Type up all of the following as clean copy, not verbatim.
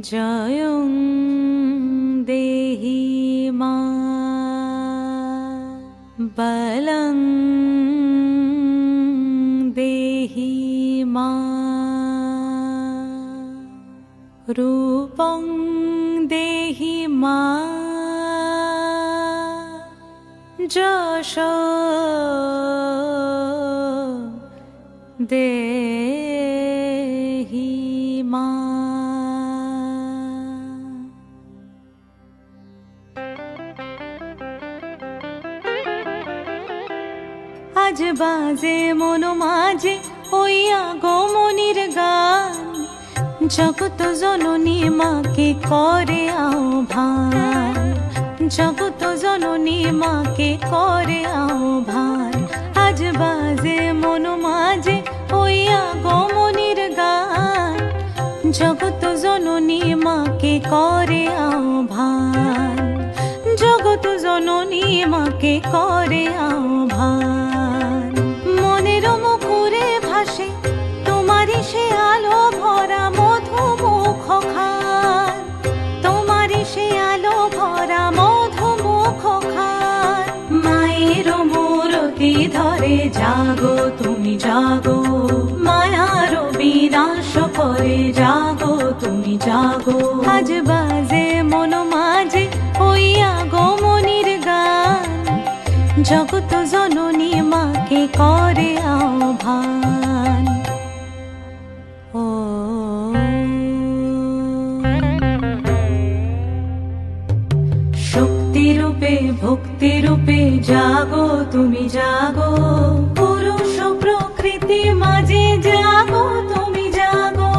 জয়ং দেহি মা বলং দেহি মা রূপং দেহি মা যশ দেহি মা। আজ বাজে মন মাঝে ওই আগমনীর গান, জগত জননী মাকে করে আহ্বান, জগত জননী মাকে করে আহ্বান। আজ বাজে মন মাঝে ওই আগমনীর গান, জগত জননী মাকে করে আহ্বান, জগত জননী মাকে করে আহ্বান। মনের মুখরে ভাসে তোমারই সে আলো ভরা মধুমুখ খান, তোমারই সে আলো ভরা মধুমুখ খান। মায়ের মূরতি ধরে জাগো তুমি জাগো, মায়ার বিনাশ করে জাগো তুমি জাগো। আজ বাজে মন মাঝে ওই আগমনীর গান, জগত জননী মাকে করে আহ্বান। ও শক্তি রূপে ভক্তি রূপে জাগো তুমি জাগো, পুরুষ প্রকৃতি মাঝে জাগো তুমি জাগো।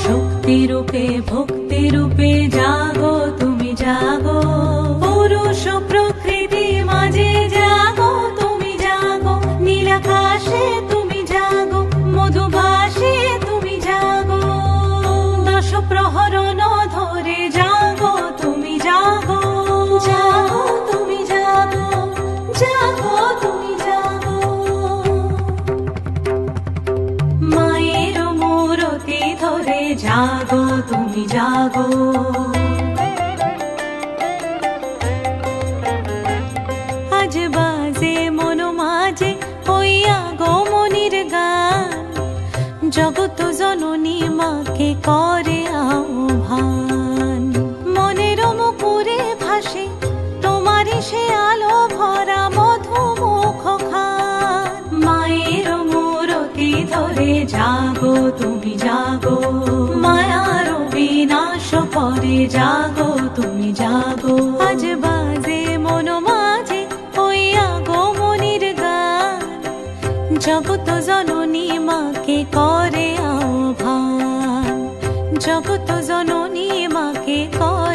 শক্তি রূপে ভক্তি রূপে জাগো তুমি জাগো, পুরুষ প্রকৃতি মাঝে জাগো তুমি জাগো। নীলাকাশে তুমি জাগো, মধুভাসে তুমি জাগো, দশ প্রহরণ ধরে জাগো তুমি জাগো, জাগো তুমি জাগো, জাগো তুমি জাগো। মায়ের মূরতি ধরে জাগো তুমি জাগো। আজ বাজে মন মাঝে ওই আগমনীর গান, জগত জননী মাকে করে আহ্বান। মনের মুখরে ভাসে তোমারই সে আলো ভরা মধুমুখ খান। মায়ের মূরতি ধরে জাগো তুমি জাগো, মায়ার বিনাশ করে জাগো তুমি জাগো। আজ বাজে মন মাঝে ওই আগমনীর গান, জগত জননী মাকে করে আহ্বান, জগত জননী মাকে করে